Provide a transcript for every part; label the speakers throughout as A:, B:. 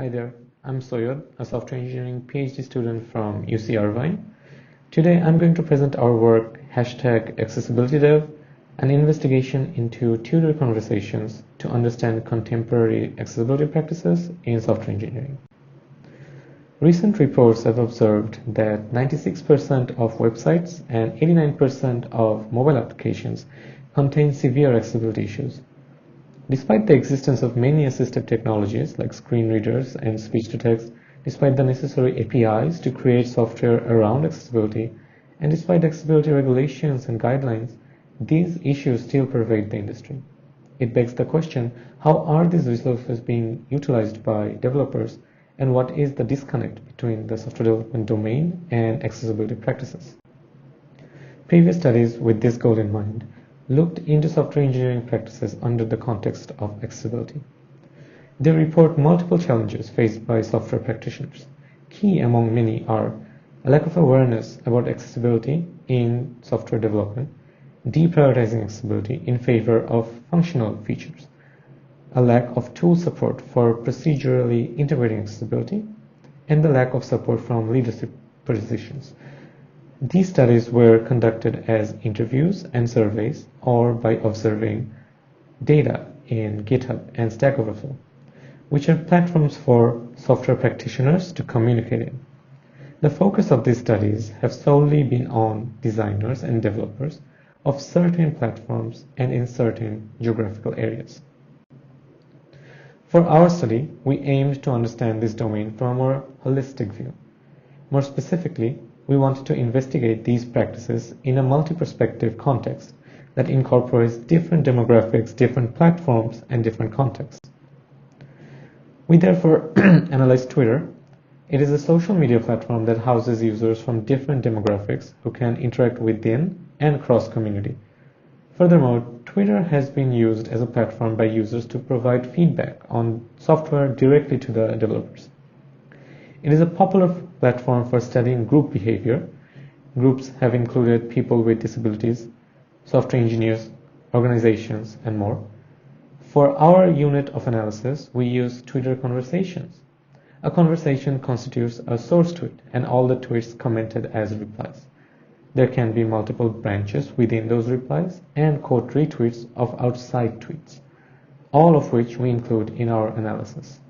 A: Hi there, I'm Syed, a software engineering PhD student from UC Irvine. Today I'm going to present our work #AccessibilityDev, an investigation into tutor conversations to understand contemporary accessibility practices in software engineering. Recent reports have observed that 96% of websites and 89% of mobile applications contain severe accessibility issues. Despite the existence of many assistive technologies like screen readers and speech-to-text, despite the necessary APIs to create software around accessibility, and despite accessibility regulations and guidelines, these issues still pervade the industry. It begs the question, how are these resources being utilized by developers, and what is the disconnect between the software development domain and accessibility practices? Previous studies with this goal in mind looked into software engineering practices under the context of accessibility. They report multiple challenges faced by software practitioners. Key among many are a lack of awareness about accessibility in software development, deprioritizing accessibility in favor of functional features, a lack of tool support for procedurally integrating accessibility, and the lack of support from leadership positions. These studies were conducted as interviews and surveys or by observing data in GitHub and Stack Overflow, which are platforms for software practitioners to communicate in. The focus of these studies have solely been on designers and developers of certain platforms and in certain geographical areas. For our study, we aimed to understand this domain from a more holistic view. More specifically, we wanted to investigate these practices in a multi-perspective context that incorporates different demographics, different platforms, and different contexts. We therefore analyzed Twitter. It is a social media platform that houses users from different demographics who can interact within and cross community. Furthermore, Twitter has been used as a platform by users to provide feedback on software directly to the developers. It is a popular platform for studying group behavior. Groups have included people with disabilities, software engineers, organizations, and more. For our unit of analysis, we use Twitter conversations. A conversation constitutes a source tweet and all the tweets commented as replies. There can be multiple branches within those replies and quote retweets of outside tweets, all of which we include in our analysis.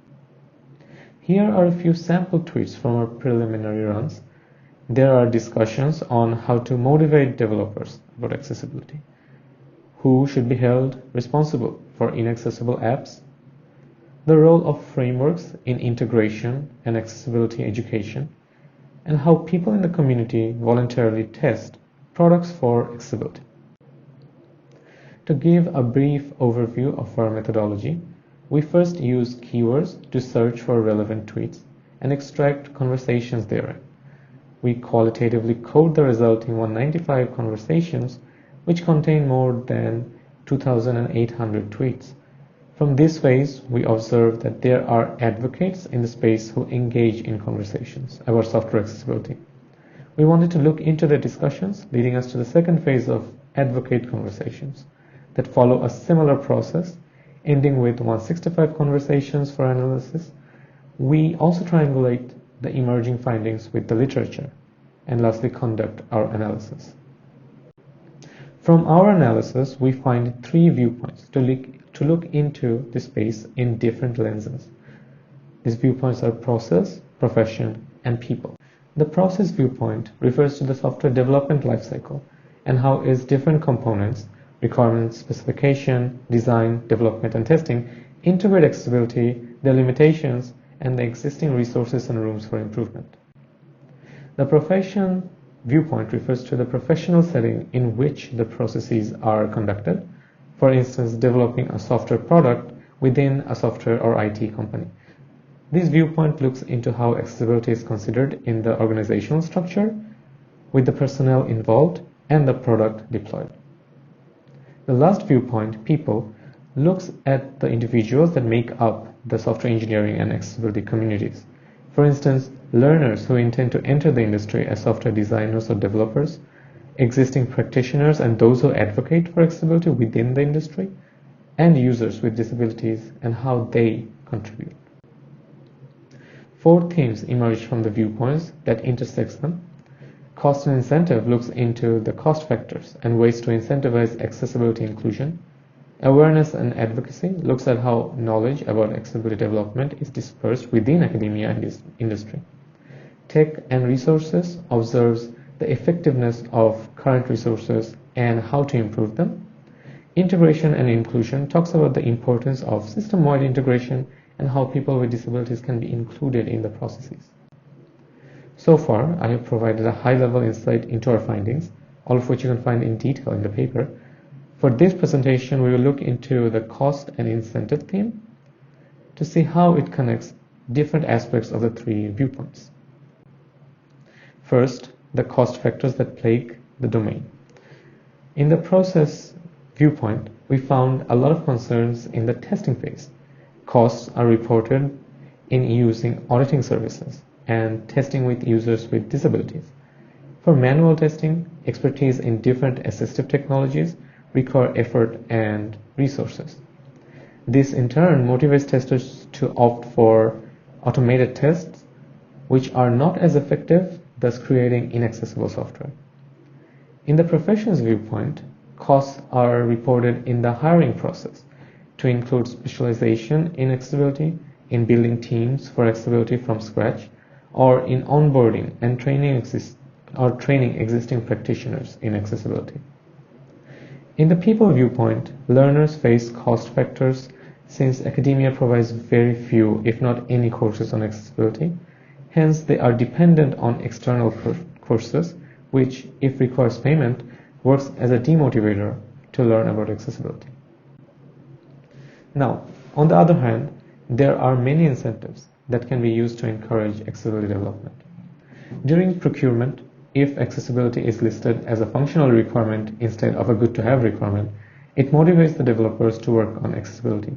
A: Here are a few sample tweets from our preliminary runs. There are discussions on how to motivate developers about accessibility, who should be held responsible for inaccessible apps, the role of frameworks in integration and accessibility education, and how people in the community voluntarily test products for accessibility. To give a brief overview of our methodology, we first use keywords to search for relevant tweets and extract conversations therein. We qualitatively code the resulting 195 conversations, which contain more than 2,800 tweets. From this phase, we observe that there are advocates in the space who engage in conversations about software accessibility. We wanted to look into the discussions, leading us to the second phase of advocate conversations that follow a similar process, ending with 165 conversations for analysis. We also triangulate the emerging findings with the literature, and lastly conduct our analysis. From our analysis, we find 3 viewpoints to look into the space in different lenses. These viewpoints are process, profession, and people. The process viewpoint refers to the software development lifecycle and how its different components, requirements, specification, design, development, and testing integrate accessibility, their limitations, and the existing resources and rooms for improvement. The profession viewpoint refers to the professional setting in which the processes are conducted, for instance, developing a software product within a software or IT company. This viewpoint looks into how accessibility is considered in the organizational structure, with the personnel involved and the product deployed. The last viewpoint, people, looks at the individuals that make up the software engineering and accessibility communities. For instance, learners who intend to enter the industry as software designers or developers, existing practitioners and those who advocate for accessibility within the industry, and users with disabilities and how they contribute. 4 themes emerge from the viewpoints that intersects them. Cost and incentive looks into the cost factors and ways to incentivize accessibility inclusion. Awareness and advocacy looks at how knowledge about accessibility development is dispersed within academia and industry. Tech and resources observes the effectiveness of current resources and how to improve them. Integration and inclusion talks about the importance of system-wide integration and how people with disabilities can be included in the processes. So far, I have provided a high-level insight into our findings, all of which you can find in detail in the paper. For this presentation, we will look into the cost and incentive theme to see how it connects different aspects of the 3 viewpoints. First, the cost factors that plague the domain. In the process viewpoint, we found a lot of concerns in the testing phase. Costs are reported in using auditing services and testing with users with disabilities. For manual testing, expertise in different assistive technologies require effort and resources. This in turn motivates testers to opt for automated tests, which are not as effective, thus creating inaccessible software. In the professions viewpoint, costs are reported in the hiring process to include specialization in accessibility, in building teams for accessibility from scratch, or in onboarding and training existing practitioners in accessibility. In the people viewpoint, learners face cost factors since academia provides very few, if not any, courses on accessibility. Hence, they are dependent on external courses, which, if requires payment, works as a demotivator to learn about accessibility. Now, on the other hand, there are many incentives that can be used to encourage accessibility development. During procurement, if accessibility is listed as a functional requirement instead of a good-to-have requirement, it motivates the developers to work on accessibility.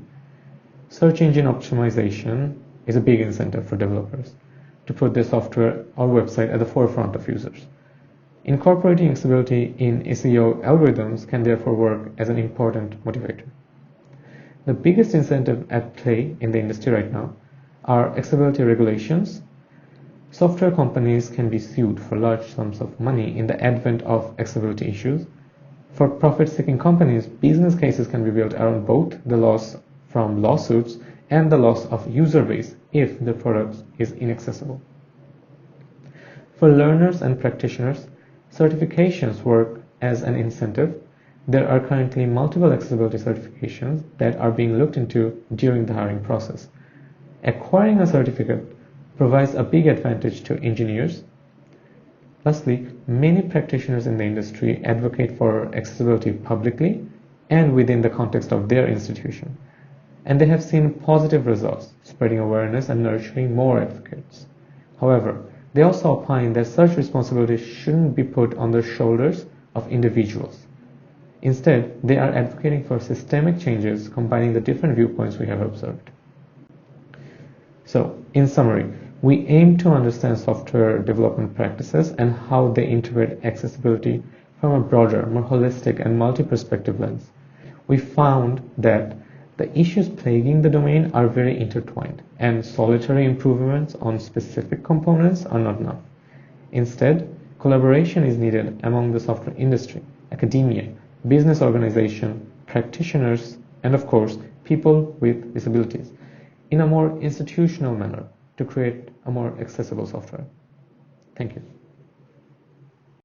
A: Search engine optimization is a big incentive for developers to put their software or website at the forefront of users. Incorporating accessibility in SEO algorithms can therefore work as an important motivator. The biggest incentive at play in the industry right now are accessibility regulations. Software companies can be sued for large sums of money in the advent of accessibility issues. For profit-seeking companies, business cases can be built around both the loss from lawsuits and the loss of user base if the product is inaccessible. For learners and practitioners, certifications work as an incentive. There are currently multiple accessibility certifications that are being looked into during the hiring process. Acquiring a certificate provides a big advantage to engineers. Lastly, many practitioners in the industry advocate for accessibility publicly and within the context of their institution, and they have seen positive results, spreading awareness and nurturing more advocates. However, they also opine that such responsibility shouldn't be put on the shoulders of individuals. Instead, they are advocating for systemic changes combining the different viewpoints we have observed. So, in summary, we aim to understand software development practices and how they integrate accessibility from a broader, more holistic and multi-perspective lens. We found that the issues plaguing the domain are very intertwined, and solitary improvements on specific components are not enough. Instead, collaboration is needed among the software industry, academia, business organization, practitioners, and of course, people with disabilities, in a more institutional manner to create a more accessible software. Thank you.